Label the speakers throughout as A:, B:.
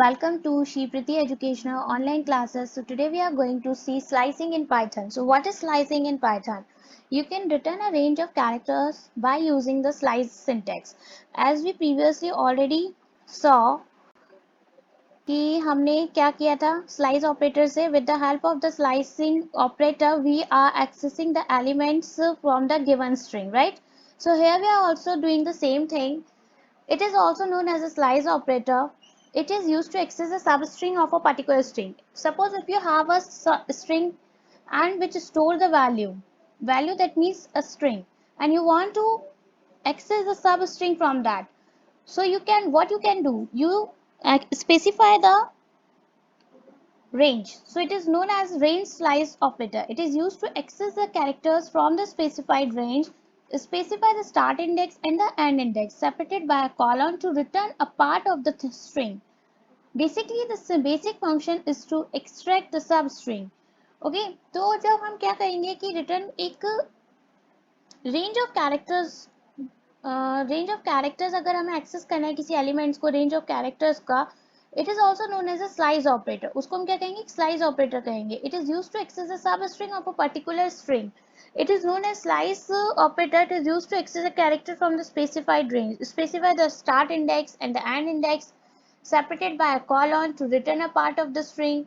A: Welcome to Shripriti Educational Online Classes. So today we are going to see slicing in Python. So what is slicing in Python? You can return a range of characters by using the slice syntax. As we previously already saw कि हमने क्या किया था slice operator से with the help of the slicing operator we are accessing the elements from the given string, right? So here we are also doing the same thing. It is also known as a slice operator. It is used to access a substring of a particular string. Suppose if you have a string and which store the value that means a string, and you want to access the substring from that. So what you can do, you specify the range. So it is known as range slice operator. It is used to access the characters from the specified range, specify the start index and the end index separated by a colon to return a part of the string. Basically, the basic function is to extract the substring. Okay, तो जब हम क्या करेंगे कि return एक range of characters अगर हमें access करना है किसी एलिमेंट्स को रेंज ऑफ कैरेक्टर्स का, it is also known as a slice operator. उसको हम क्या कहेंगे, स्लाइस ऑपरेटर कहेंगे. It is use to access a substring of a particular string. It is known as slice operator. It is used to access a character from the specified range, specify the start index and the end index separated by a colon to return a part of the string.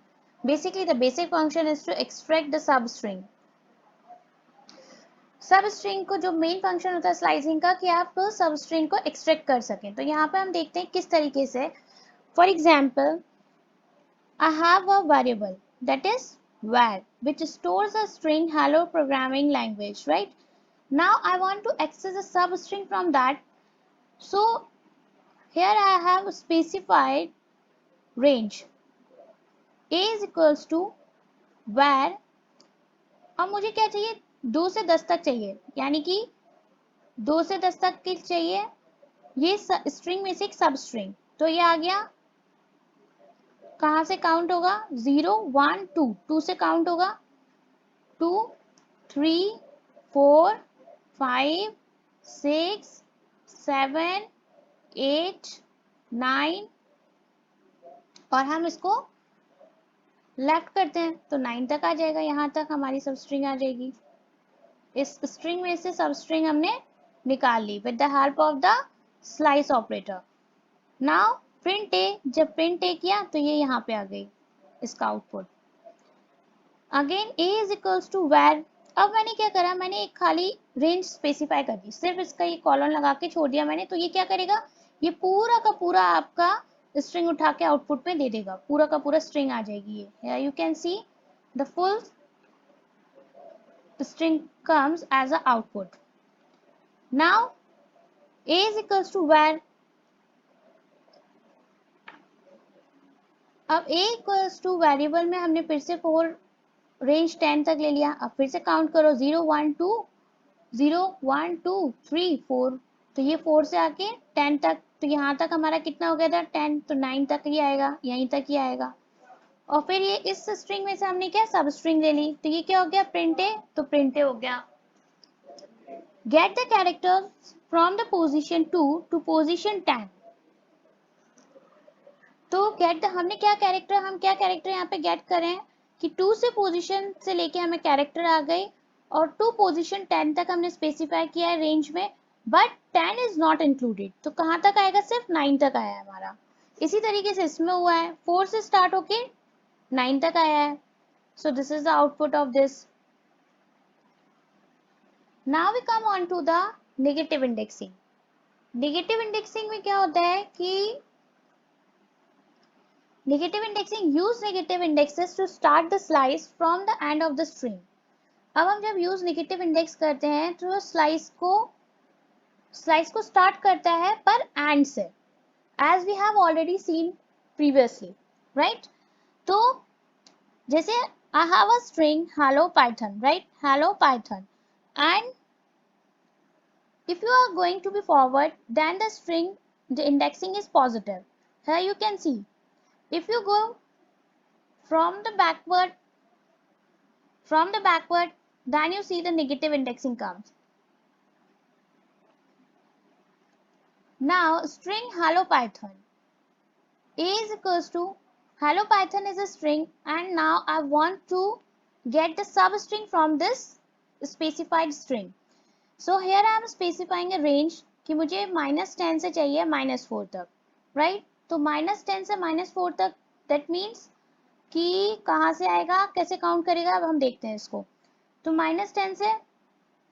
A: Basically, the basic function is to extract the substring. सब string को जो main function होता है slicing का कि आप सब string को एक्सट्रैक्ट कर सकें. तो यहाँ पे हम देखते हैं किस तरीके से. For example, I have a variable that is var which stores a string hello programming language, right? Now I want to access a substring from that. So here I have specified range a is equals to var. अब मुझे क्या चाहिए, 2 से 10 तक चाहिए, यानी कि 2 से 10 तक की चाहिए ये स्ट्रिंग में से एक सब स्ट्रिंग. तो ये आ गया, कहां से काउंट होगा, 0 1 2, 2 से काउंट होगा 2 3 4 5 6 7 8 9 और हम इसको लेफ्ट करते हैं तो 9 तक आ जाएगा. यहां तक हमारी सब स्ट्रिंग आ जाएगी. इस स्ट्रिंग में से सब स्ट्रिंग हमने निकाल ली with the help of the slice operator. Now print A, जब प्रिंट ए किया तो ये यहाँ पे आ गई इसका output. Again A is equals to वेर. अब मैंने क्या करा, मैंने एक खाली रेंज स्पेसिफाई कर दी, सिर्फ इसका ये कॉलन लगा के छोड़ दिया मैंने. तो ये क्या करेगा, ये पूरा का पूरा आपका स्ट्रिंग उठा के आउटपुट में दे देगा, पूरा का पूरा स्ट्रिंग आ जाएगी. ये you can see the full string comes as a output. Now a is equals to var. अब a इक्वल्स टू वेरिएबल में हमने फिर से 4 रेंज 10 तक ले लिया. अब फिर से काउंट करो 0 1 2 0 1 2 3 4. तो ये 4 से आके 10 तक, तो यहाँ तक हमारा कितना हो गया था 10. तो 9 तक ही आएगा, यहीं तक ही आएगा. और फिर ये इस स्ट्रिंग में से हमने क्या सब स्ट्रिंग ले ली. तो ये क्या हो गया, प्रिंट ए. तो प्रिंट ए हो गया. Get the characters from the position 2 to position 10. तो गेट हमने क्या कैरेक्टर, हम क्या कैरेक्टर यहाँ पे गेट करें कि 2 से पोजीशन से लेके हमें कैरेक्टर आ गई और 2 पोजीशन 10 तक हमने स्पेसिफाई किया है रेंज में, बट 10 इज नॉट इंक्लूडेड. तो कहाँ तक आएगा, सिर्फ 9 तक आया है हमारा. इसी तरीके से इसमें हुआ है, 4 से स्टार्ट होके 9 तक आया है. So this is the output of this. Now we come on to the negative indexing. Negative indexing में क्या होता है कि negative indexing use negative indexes to start the slice from the end of the string. अब हम जब use negative index करते हैं तो slice को start करता है पर and से, as we have already seen previously, right? तो जैसे I have a string hello python, right? Hello python, and if you are going to be forward, then the string, the indexing is positive. Here you can see. If you go from the backward, then you see the negative indexing comes. Now string hello python. a is equals to hello python is a string and now I want to get the substring from this specified string. So here I am specifying a range कि मुझे -10 से चाहिए -4 तक, right? तो -10 से -4 तक that means कि कहाँ से आएगा, कैसे काउंट करेगा, अब हम देखते हैं इसको. तो -10 से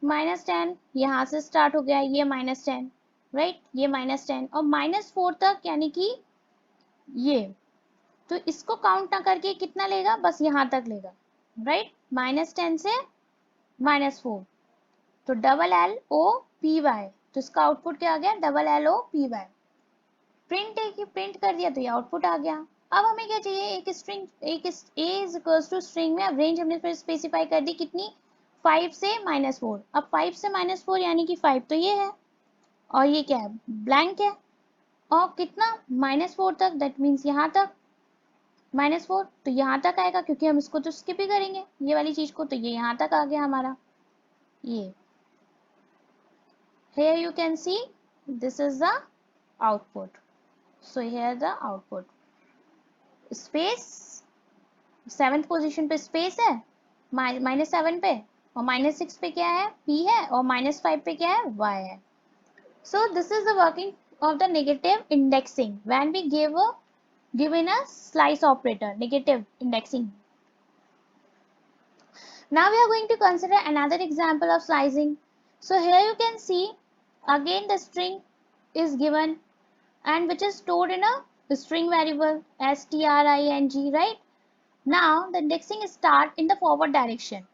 A: -10 यहाँ से स्टार्ट हो गया, ये -10, राइट, ये -10 और -4 तक यानी कि ये. तो इसको काउंट ना करके कितना लेगा, बस यहाँ तक लेगा, राइट, -10 से -4. तो LLOPY, तो इसका आउटपुट क्या आ गया, LLOPY. प्रिंट कर दिया तो ये आउटपुट आ गया. अब हमें क्या चाहिए, एक स्ट्रिंग, एक a is equals to string में अब रेंज हमने फिर स्पेसिफाई कर दी कितनी, 5 से -4. अब 5 से -4 यानी कि 5 तो ये है और ये क्या है, ब्लैंक है. और कितना, -4 तक, दैट मीन्स यहाँ तक -4, तो यहाँ तक आएगा क्योंकि हम इसको तो स्किप ही करेंगे ये वाली चीज को, तो ये यहाँ तक आ गया हमारा. ये here you can see this is the output. So here the output. Space 7th position पे स्पेस है -7 पे और -6 पे क्या है, p है और -5 पे क्या है, y है. So this is the working of the negative indexing when we given a slice operator, negative indexing. Now we are going to consider another example of slicing. So here you can see again the string is given and which is stored in a string variable string, right? Now the indexing start in the forward direction.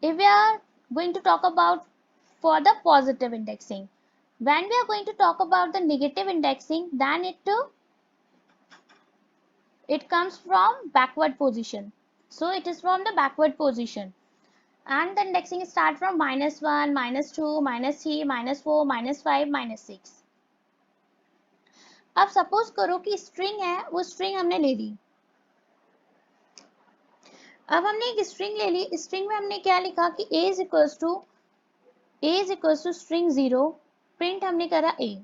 A: If we are going to talk about for the positive indexing, when we are going to talk about the negative indexing, then it comes from backward position. So it is from the backward position. And the indexing start from -1, -2, -3, -4, -5, -6. अब suppose करो कि string है, वो string हमने ले ली. अब हमने एक स्ट्रिंग ले ली, स्ट्रिंग में हमने क्या लिखा कि a is equals to string 0, print हमने करा a.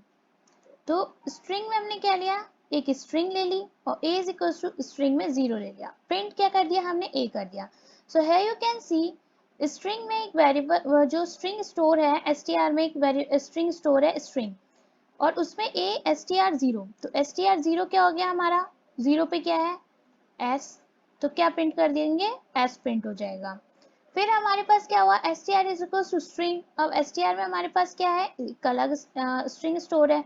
A: तो स्ट्रिंग में हमने क्या लिया, एक स्ट्रिंग ले ली और a is equals to string में 0 ले लिया, प्रिंट क्या कर दिया हमने, a कर दिया. So here you can see string में एक वेरिएबल जो स्ट्रिंग स्टोर है, str में एक स्ट्रिंग स्टोर है स्ट्रिंग और उसमें a str0. तो str0 क्या हो गया हमारा, 0 पे क्या है s, तो क्या प्रिंट कर देंगे, s प्रिंट हो जाएगा. फिर हमारे पास क्या हुआ, str is equal to string. अब str में हमारे पास क्या है, एक अलग स्ट्रिंग स्टोर है,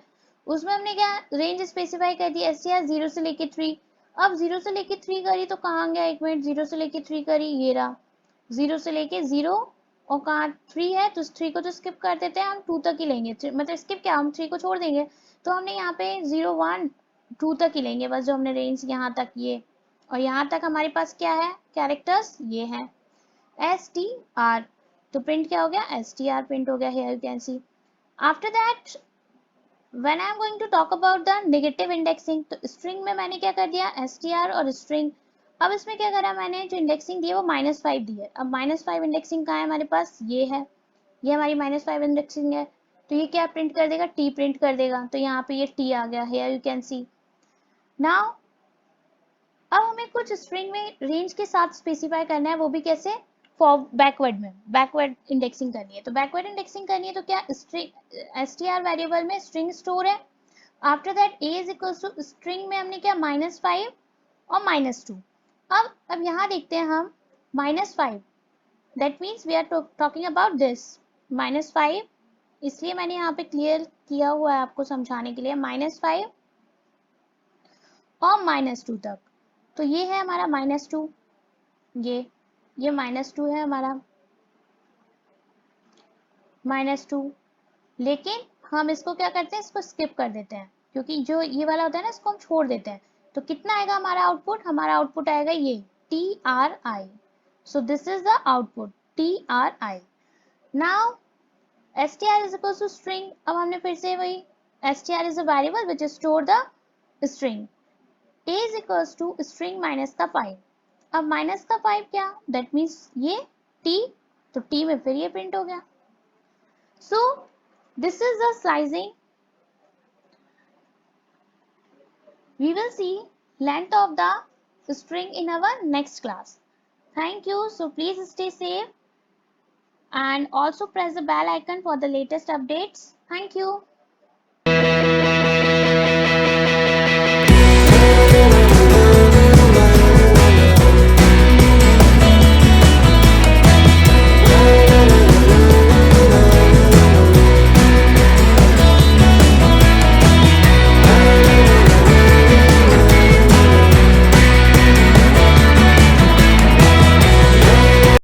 A: उसमें हमने क्या रेंज स्पेसिफाई कर दी, str 0 से लेके 3. अब 0 से लेके 3 करी तो कहाँ गया, एक मिनट, 0 से लेके 3 करी, ये रहा 0 से लेके 0 और कहाँ 3 है, तो 3 को तो स्किप कर देते हैं, हम 2 तक ही लेंगे, मतलब स्किप क्या, हम 3 को छोड़ देंगे. तो हमने यहाँ पे 0 1 2 तक ही लेंगे बस, जो हमने रेंज यहाँ तक ये, और यहाँ तक हमारे पास क्या है, कैरेक्टर्स ये है str. तो प्रिंट क्या हो गया, str प्रिंट हो गया. here you can see. After that when I am going to talk about the negative indexing, तो string में मैंने क्या कर दिया, str और string. अब इसमें क्या करा मैंने, जो इंडेक्सिंग दी है वो -5 दी है. अब -5 इंडेक्सिंग कहाँ है हमारे पास, ये है, ये हमारी -5 इंडेक्सिंग है. तो ये क्या प्रिंट कर देगा, t प्रिंट कर देगा. तो यहाँ पे ये t आ गया, here you can see. Now अब हमें कुछ स्ट्रिंग में रेंज के साथ स्पेसिफाई करना है, वो भी कैसे, बैकवर्ड में बैकवर्ड इंडेक्सिंग करनी है. तो बैकवर्ड इंडेक्सिंग करनी है तो क्या, स्ट्रिंग str वेरिएबल में स्ट्रिंग स्टोर है. After that a is equals to string में हमने क्या, -5 और -2. अब यहाँ देखते हैं हम -5, that means we are talking about this -5, इसलिए मैंने यहाँ पे क्लियर किया हुआ है आपको समझाने के लिए, -5 और -2 तक. तो ये है हमारा -2, ये -2 है हमारा -2. लेकिन हम इसको क्या करते हैं, इसको स्किप कर देते हैं क्योंकि जो ये वाला होता है ना, इसको हम छोड़ देते हैं. तो कितना आएगा हमारा आउटपुट, हमारा आउटपुट आएगा ये TRI. So this is the output TRI. Now str is equals to string. अब हमने फिर से वही, str is a variable which is store the string. a is equals to string minus का 5. अब माइनस का 5 क्या, दैट मीन्स ये t, तो t में फिर ये प्रिंट हो गया. So this is the slicing. We will see length of the string in our next class. Thank you. So please stay safe and also press the bell icon for the latest updates. Thank you.